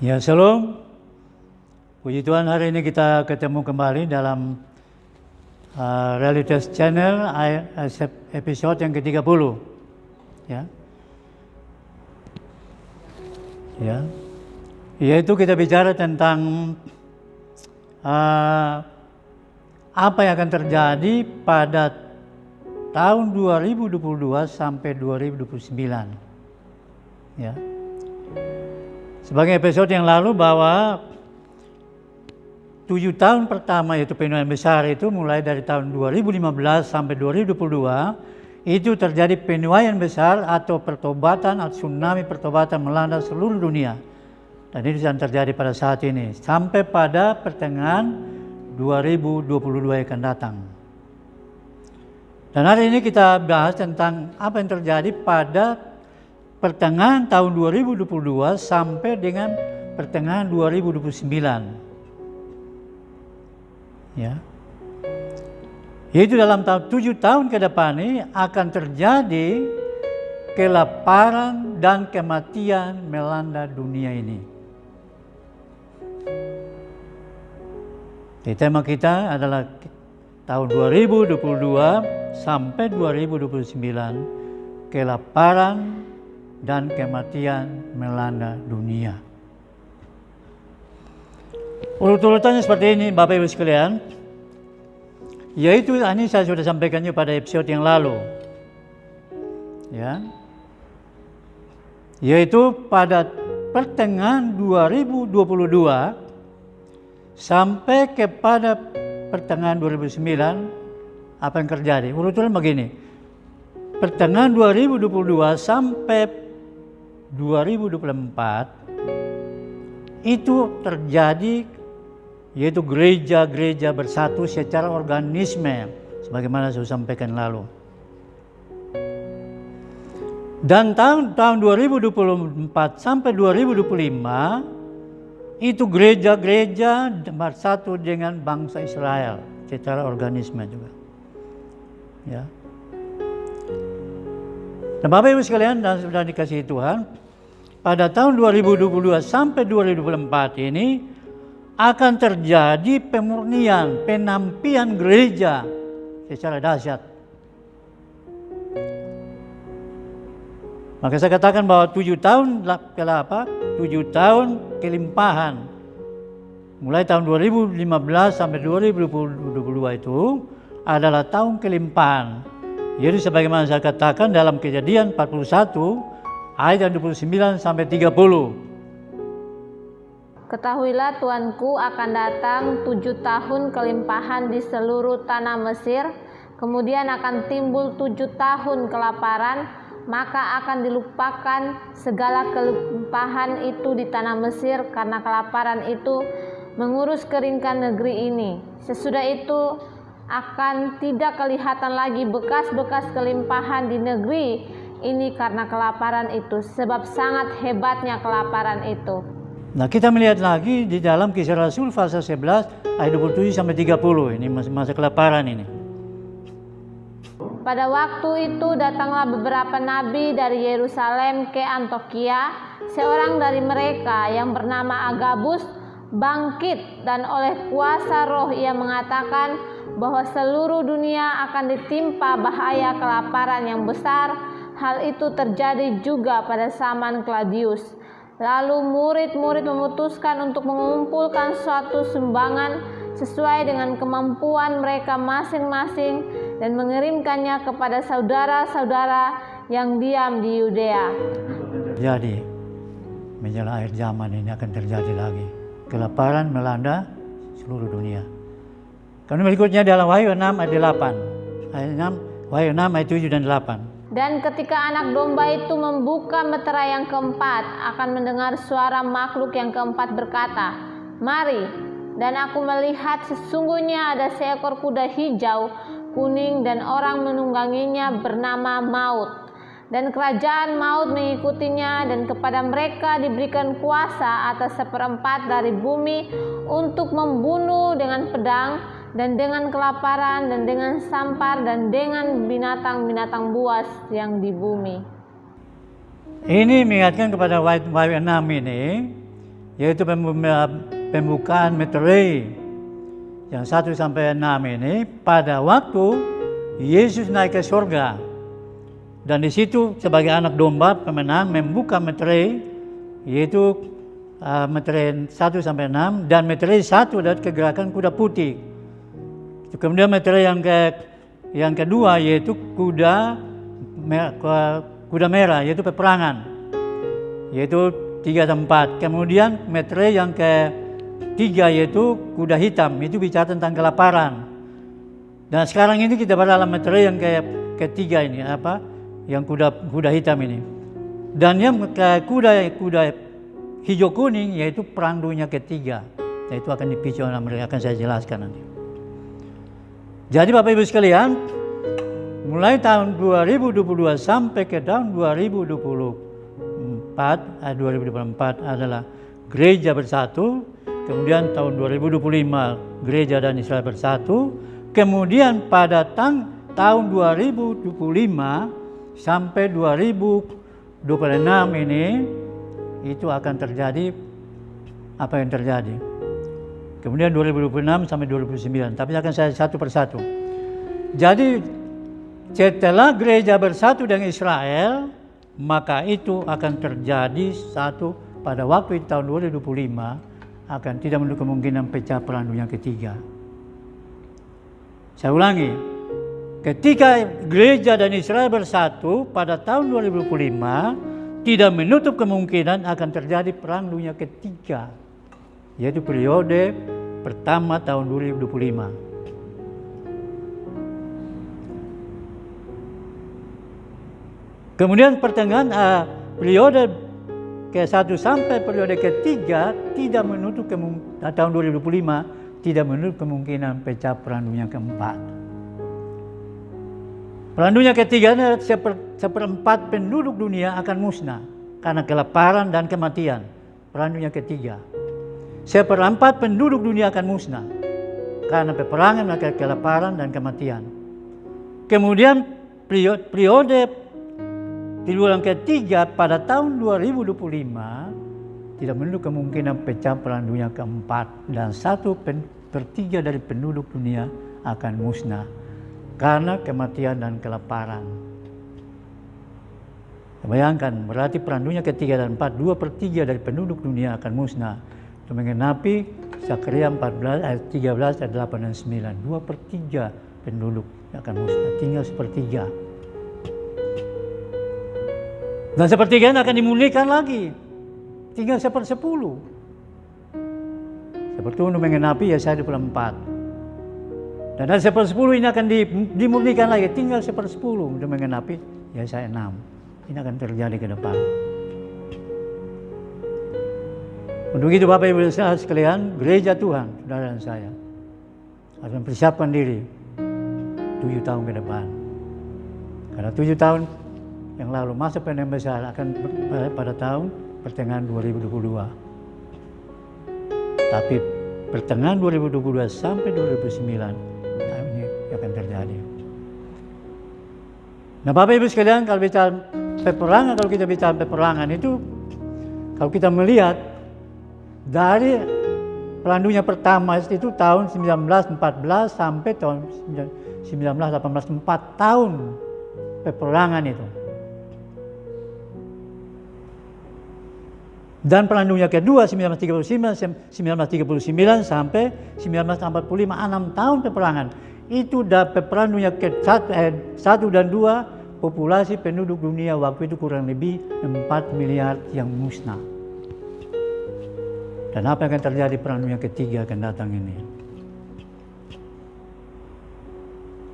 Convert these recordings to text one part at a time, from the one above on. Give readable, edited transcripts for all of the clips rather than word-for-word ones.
Ya, shalom. Puji Tuhan, hari ini kita ketemu kembali dalam Realitas Channel episode yang ke-30. Ya. Ya. Yaitu kita bicara tentang apa yang akan terjadi pada tahun 2022 sampai 2029. Ya. Sebagai episode yang lalu bahwa 7 tahun pertama yaitu penuaian besar itu mulai dari tahun 2015 sampai 2022 itu terjadi penuaian besar atau pertobatan atau tsunami pertobatan melanda seluruh dunia. Dan ini akan terjadi pada saat ini sampai pada pertengahan 2022 yang akan datang. Dan hari ini kita bahas tentang apa yang terjadi pada pertengahan tahun 2022 sampai dengan pertengahan 2029. Ya. Yaitu dalam 7 tahun ke depan ini akan terjadi kelaparan dan kematian melanda dunia ini. Tema kita adalah tahun 2022 sampai 2029, kelaparan dan kematian melanda dunia. Urut-urutannya seperti ini, Bapak Ibu sekalian. Yaitu ini saya sudah sampaikannya pada episode yang lalu. Ya. Yaitu pada pertengahan 2022 sampai kepada pertengahan 2009 apa yang terjadi? Urut-urutan begini. Pertengahan 2022 sampai 2024 itu terjadi yaitu gereja-gereja bersatu secara organisme sebagaimana saya sampaikan lalu. Dan tahun 2024 sampai 2025 itu gereja-gereja bersatu dengan bangsa Israel secara organisme juga. Ya. Nah, Bapak Ibu sekalian dan sudah dikasihi Tuhan, pada tahun 2022 sampai 2024 ini akan terjadi pemurnian, penampian gereja secara dahsyat. Maka saya katakan bahwa 7 tahun kelimpahan mulai tahun 2015 sampai 2022 itu adalah tahun kelimpahan. Jadi sebagaimana saya katakan dalam Kejadian 41 ayat 29 sampai 30. Ketahuilah tuanku akan datang 7 tahun kelimpahan di seluruh tanah Mesir, kemudian akan timbul 7 tahun kelaparan, maka akan dilupakan segala kelimpahan itu di tanah Mesir karena kelaparan itu mengurus keringkan negeri ini. Sesudah itu akan tidak kelihatan lagi bekas-bekas kelimpahan di negeri ini karena kelaparan itu, sebab sangat hebatnya kelaparan itu. Nah, kita melihat lagi di dalam Kisah Rasul pasal 11 ayat 27 sampai 30. Ini masa kelaparan ini. Pada waktu itu datanglah beberapa nabi dari Yerusalem ke Antiokhia. Seorang dari mereka yang bernama Agabus bangkit dan oleh kuasa Roh ia mengatakan bahwa seluruh dunia akan ditimpa bahaya kelaparan yang besar. Hal itu terjadi juga pada zaman Claudius. Lalu murid-murid memutuskan untuk mengumpulkan suatu sumbangan sesuai dengan kemampuan mereka masing-masing dan mengirimkannya kepada saudara-saudara yang diam di Yudea. Jadi, menjelang akhir zaman ini akan terjadi lagi kelaparan melanda seluruh dunia. Karena berikutnya dalam Wahyu 6 ayat 8. Wahyu 6 ayat 7 dan 8. Dan ketika anak domba itu membuka meterai yang keempat, akan mendengar suara makhluk yang keempat berkata, "Mari." Dan aku melihat sesungguhnya ada seekor kuda hijau, kuning, dan orang menungganginya bernama Maut. Dan kerajaan maut mengikutinya, dan kepada mereka diberikan kuasa atas 1/4 dari bumi untuk membunuh dengan pedang, dan dengan kelaparan, dan dengan sampar, dan dengan binatang-binatang buas yang di bumi. Ini mengingatkan kepada Wahyu 6 ini, yaitu pembukaan meterai yang 1 sampai 6 ini pada waktu Yesus naik ke surga. Dan di situ sebagai anak domba pemenang membuka meterai, yaitu meterai 1 sampai 6, dan meterai 1 adalah kegerakan kuda putih. Kemudian meterai yang kedua yaitu kuda merah, yaitu peperangan, yaitu 3 dan 4. Kemudian meterai yang ketiga yaitu kuda hitam, itu bicara tentang kelaparan. Dan sekarang ini kita berada dalam meterai yang ketiga ini, yang kuda hitam ini. Dan yang kuda hijau kuning yaitu perang dunia ketiga. Itu akan dipicu oleh mereka, akan saya jelaskan nanti. Jadi Bapak Ibu sekalian, mulai tahun 2022 sampai ke tahun 2024 adalah gereja bersatu. Kemudian tahun 2025 gereja dan Israel bersatu. Kemudian pada tahun 2025 sampai 2026 ini itu akan terjadi apa yang terjadi. Kemudian 2026 sampai 2029, tapi akan saya satu persatu. Jadi setelah gereja bersatu dengan Israel, maka itu akan terjadi pada waktu tahun 2025 akan tidak menutup kemungkinan pecah perang dunia ketiga. Saya ulangi, ketika gereja dan Israel bersatu pada tahun 2025, tidak menutup kemungkinan akan terjadi perang dunia ketiga, yaitu periode pertama tahun 2025. Kemudian pertengahan periode ke-1 sampai periode ketiga tidak menutup tahun 2025 tidak menutup kemungkinan pecah perang dunia keempat. Perang dunia ketiga seperempat penduduk dunia akan musnah karena kelaparan dan kematian. Perang dunia ketiga. Seperempat penduduk dunia akan musnah karena peperangan, kelaparan dan kematian. Kemudian periode triwulan ketiga pada tahun 2025 tidak menutup kemungkinan pecah perang dunia keempat dan 1/3 dari penduduk dunia akan musnah karena kematian dan kelaparan. Bayangkan, berarti perang dunia ketiga dan 4, 2/3 dari penduduk dunia akan musnah. Itu mengenapi Zakaria 14 ayat 13 ayat 8 dan 9. 2/3 penduduk akan musnah, tinggal 1/3. Dan 1/3 akan dimulihkan lagi, tinggal 1/10. Seperti itu mengenapi Yesaya 24. Dan dari 1/10 ini akan dimurnikan lagi, tinggal 1/10 untuk mengenapi Yesaya 6. Ini akan terjadi ke depan. Untuk itu Bapak Ibu sekalian, gereja Tuhan, saudara dan saya, harus mempersiapkan diri 7 tahun ke depan. Karena 7 tahun yang lalu masa panen besar akan pada tahun pertengahan 2022. Tapi pertengahan 2022 sampai 2009 ini akan terjadi. Nah Bapak Ibu sekalian, kalau kita bicara peperangan itu, kalau kita melihat dari perang dunia pertama itu tahun 1914 sampai tahun 1918, 4 tahun peperangan itu. Dan perang dunia kedua 1939 sampai 1945, 6 tahun peperangan. Itu perang dunia ke-1 dan 2, populasi penduduk dunia waktu itu kurang lebih 4 miliar yang musnah. Dan apa yang akan terjadi perang dunia ketiga akan datang ini.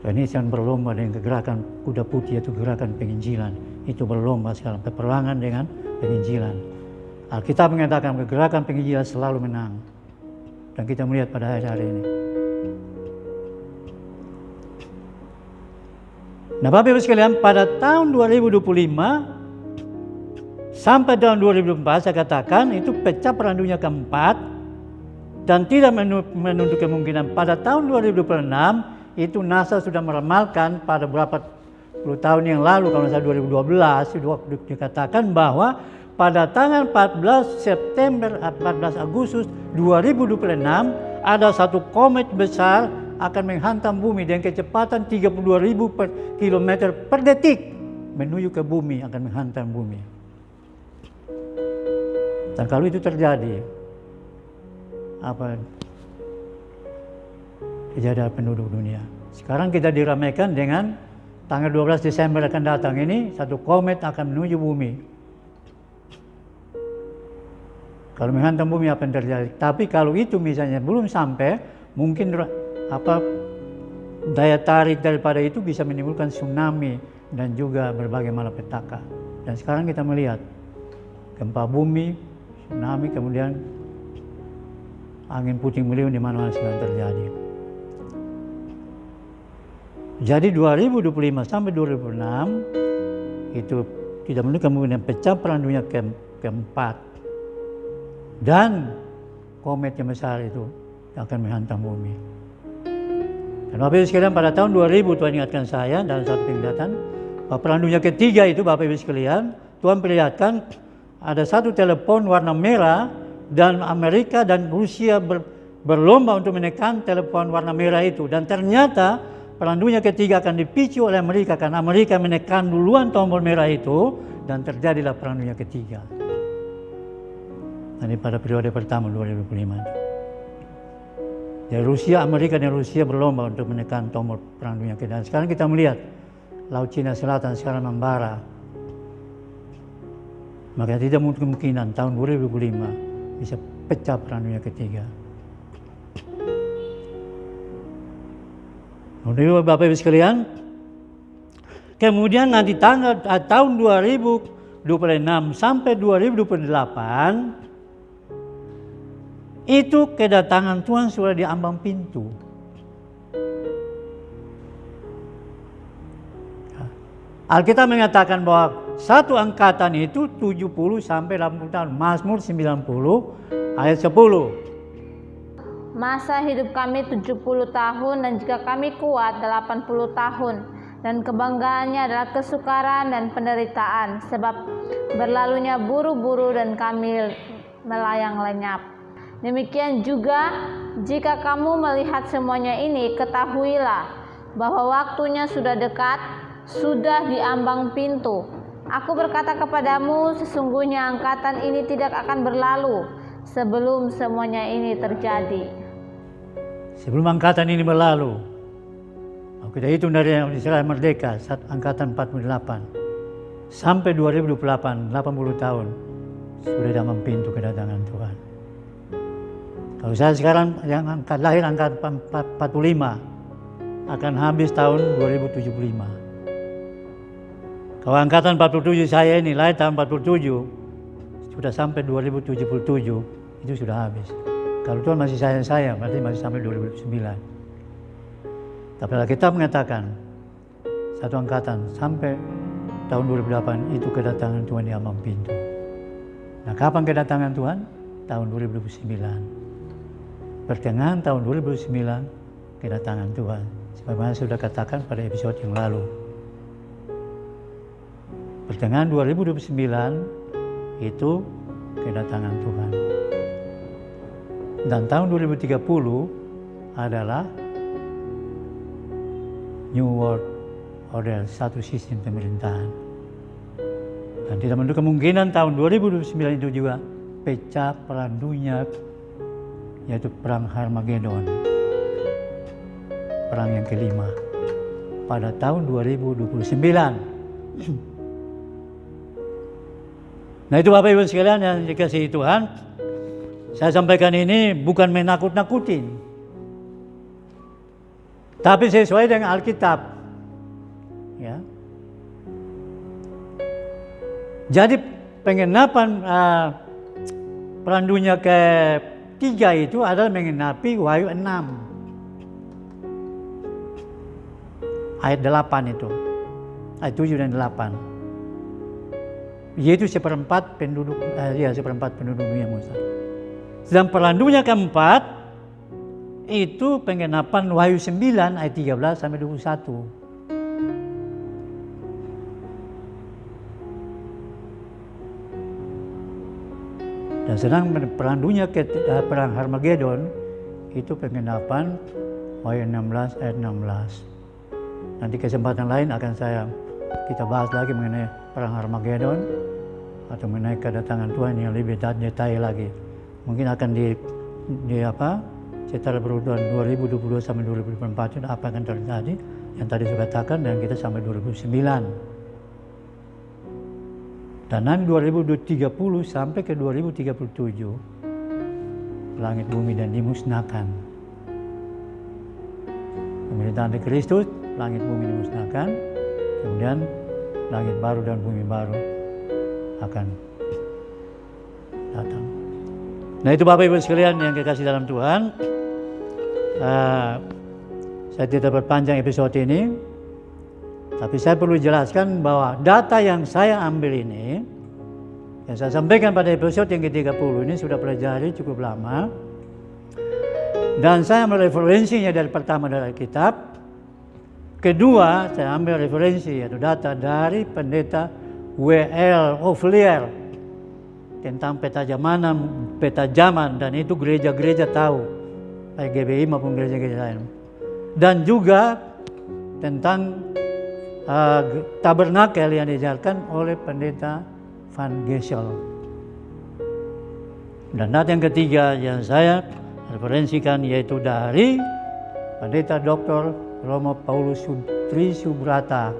Dan ini sedang berlomba dengan gerakan kuda putih, yaitu gerakan penginjilan. Itu berlomba sekarang, peperangan dengan penginjilan. Alkitab mengatakan gerakan penginjilan selalu menang. Dan kita melihat pada hari ini. Nah Bapak Ibu sekalian, pada tahun 2025 sampai tahun 2024 saya katakan itu pecah perang dunia keempat dan tidak menutup kemungkinan pada tahun 2026 itu NASA sudah meramalkan pada beberapa puluh tahun yang lalu, kalau saya 2012 itu dikatakan bahwa pada tanggal 14 Agustus 2026 ada satu komet besar akan menghantam bumi dengan kecepatan 32.000 km per detik menuju ke bumi, akan menghantam bumi. Dan kalau itu terjadi, apa kejadian penduduk dunia? Sekarang kita diramaikan dengan tanggal 12 Desember akan datang ini, satu komet akan menuju bumi. Kalau menghantam bumi apa yang terjadi? Tapi kalau itu misalnya belum sampai, mungkin daya tarik daripada itu bisa menimbulkan tsunami dan juga berbagai malapetaka. Dan sekarang kita melihat gempa bumi, tsunami, kemudian angin puting beliung di mana-mana sedang terjadi. Jadi 2025 sampai 2026 itu tidak menunggu kemudian pecah perang dunia keempat dan komet yang besar itu akan menghantam bumi. Dan Bapak Ibu sekalian, pada tahun 2000 Tuhan ingatkan saya dalam satu penglihatan bahwa perang dunia ketiga itu, Bapak Ibu sekalian, Tuhan perlihatkan ada satu telepon warna merah dan Amerika dan Rusia berlomba untuk menekan telepon warna merah itu, dan ternyata perang dunia ketiga akan dipicu oleh Amerika karena Amerika menekan duluan tombol merah itu dan terjadilah perang dunia ketiga. Ini pada periode pertama 2025. Jadi Rusia, Amerika dan Rusia berlomba untuk menekan tombol perang dunia ketiga. Dan sekarang kita melihat Laut Cina Selatan sekarang membara. Maka tidak kemungkinan tahun 2025 bisa pecah perang dunia ketiga. Bapak Ibu sekalian, kemudian nanti tahun 2026 sampai 2028 itu kedatangan Tuhan sudah di ambang pintu. Alkitab mengatakan bahwa satu angkatan itu 70 sampai 80 tahun. Mazmur 90 ayat 10. Masa hidup kami 70 tahun dan jika kami kuat 80 tahun. Dan kebanggaannya adalah kesukaran dan penderitaan, sebab berlalunya buru-buru dan kami melayang lenyap. Demikian juga jika kamu melihat semuanya ini, ketahuilah bahwa waktunya sudah dekat, sudah di ambang pintu. Aku berkata kepadamu, sesungguhnya angkatan ini tidak akan berlalu sebelum semuanya ini terjadi. Sebelum angkatan ini berlalu, kita hitung dari Israel merdeka saat angkatan 48 sampai 2028, 80 tahun sudah di ambang pintu kedatangan Tuhan. Kalau saya sekarang yang lahir angkatan 45 akan habis tahun 2075. Kalau angkatan 47 saya ini lahir tahun 47 sudah sampai 2077 itu sudah habis. Kalau Tuhan masih sayang saya berarti masih sampai 2009. Tapi kita mengatakan satu angkatan sampai tahun 2008 itu kedatangan Tuhan di ambang pintu. Nah, kapan kedatangan Tuhan? Tahun 2029. Pertengahan tahun 2009 kedatangan Tuhan. Sebagaimana sudah katakan pada episode yang lalu. Pertengahan 2029 itu kedatangan Tuhan. Dan tahun 2030 adalah New World Order, satu sistem pemerintahan. Dan tidak menutup kemungkinan tahun 2029 itu juga pecah perang dunia, yaitu perang Harmagedon, perang yang kelima pada tahun 2029. Nah, itu Bapak Ibu sekalian yang dikasihi Tuhan, saya sampaikan ini bukan menakut-nakutin, tapi sesuai dengan Alkitab. Ya. Jadi penggenapan perang dunia ketiga itu adalah menggenapi Wahyu 6 ayat 8 itu, ayat 7 dan 8, yaitu seperempat penduduk dunia Musa. Sedang perang dunia keempat itu penggenapan Wahyu 9 ayat 13 sampai 21. Dan sedang perang dunia perang Harmagedon itu penggenapan Wahyu 16 ayat 16. Nanti kesempatan lain akan kita bahas lagi mengenai perang Harmagedon atau mengenai kedatangan Tuhan yang lebih detail lagi. Mungkin akan setelah berurutan 2022 sampai 2024 itu apa akan terjadi yang tadi saya katakan, dan kita sampai 2009. Dan nanti 2030 sampai ke 2037 langit bumi dan dimusnahkan. Pemerintahan di Kristus, langit bumi dimusnahkan, kemudian langit baru dan bumi baru akan datang. Nah, itu Bapak Ibu sekalian yang kekasih dalam Tuhan. Saya tidak berpanjang episode ini, tapi saya perlu jelaskan bahwa data yang saya ambil ini, yang saya sampaikan pada episode yang ke-30 ini sudah pelajari cukup lama. Dan saya ambil referensinya dari pertama dari Alkitab. Kedua, saya ambil referensi atau data dari pendeta W.L. Ovlier tentang peta zaman, dan itu gereja-gereja tahu, baik GBI maupun gereja-gereja lain. Dan juga tentang tabernakel yang diajarkan oleh pendeta Van Gessel. Dan data yang ketiga yang saya referensikan yaitu dari pendeta Dr. Romo Paulus Trisubrata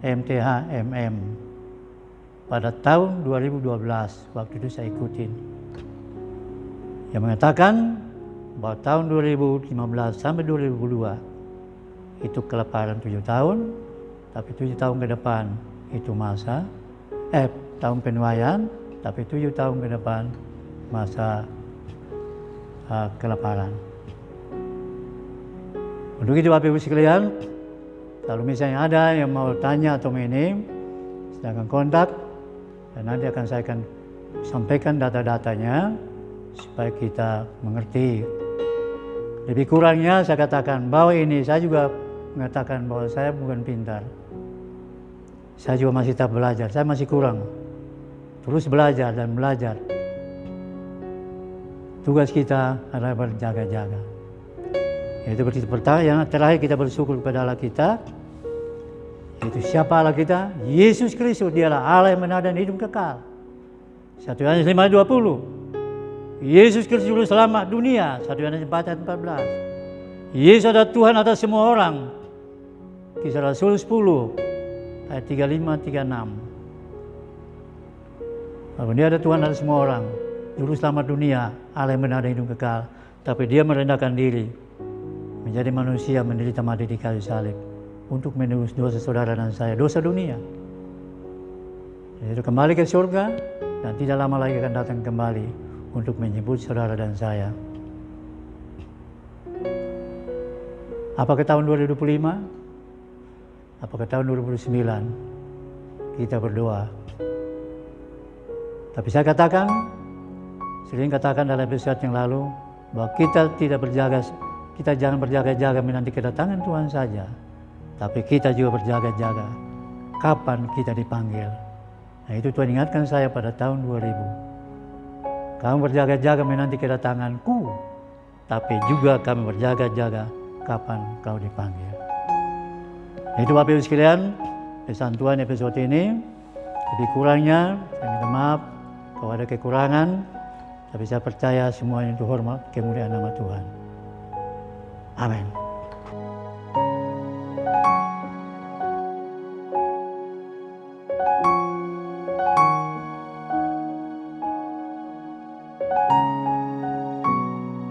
MTH MM pada tahun 2012, waktu itu saya ikutin, yang mengatakan bahwa tahun 2015 sampai 2002 itu kelaparan 7 tahun, tapi 7 tahun ke depan itu tahun penuaian, tapi 7 tahun ke depan masa kelaparan. Untuk itu Bapak Ibu sekalian, kalau misalnya ada yang mau tanya atau ini, silakan kontak, dan nanti saya akan sampaikan data-datanya supaya kita mengerti. Lebih kurangnya saya katakan bahwa ini, saya juga mengatakan bahwa saya bukan pintar. Saya juga masih tetap belajar, saya masih kurang. Terus belajar dan belajar. Tugas kita adalah berjaga-jaga. Yaitu pertama, yang terakhir kita bersyukur kepada Allah kita. Yaitu siapa Allah kita? Yesus Kristus, dialah Allah yang benar dan hidup kekal. 1 Yohanes 5:20. Yesus Kristus juru selamat dunia. 1 Yohanes 4:14. Yesus adalah Tuhan atas semua orang. Kisah Rasul 10 ayat 35-36. Bahwa dia ada Tuhan atas semua orang, juru selamat dunia, Allah yang benar dan hidup kekal. Tapi dia merendahkan diri, menjadi manusia, menderita mati di kayu salib untuk menebus dosa saudara dan saya, dosa dunia. Jadi kembali ke surga dan tidak lama lagi akan datang kembali untuk menyebut saudara dan saya. Apakah tahun 2025? Apakah tahun 2029? Kita berdoa. Tapi saya sering katakan dalam episode yang lalu, bahwa kita jangan berjaga-jaga menanti kedatangan Tuhan saja, tapi kita juga berjaga-jaga kapan kita dipanggil. Nah, itu Tuhan ingatkan saya pada tahun 2000. Kamu berjaga-jaga menanti kedatanganku, tapi juga kami berjaga-jaga kapan kau dipanggil. Nah, itu Bapak Ibu sekalian, pesan Tuhan episode ini. Lebih kurangnya saya minta maaf kalau ada kekurangan, tapi saya percaya semuanya itu hormat kemuliaan nama Tuhan. Amin.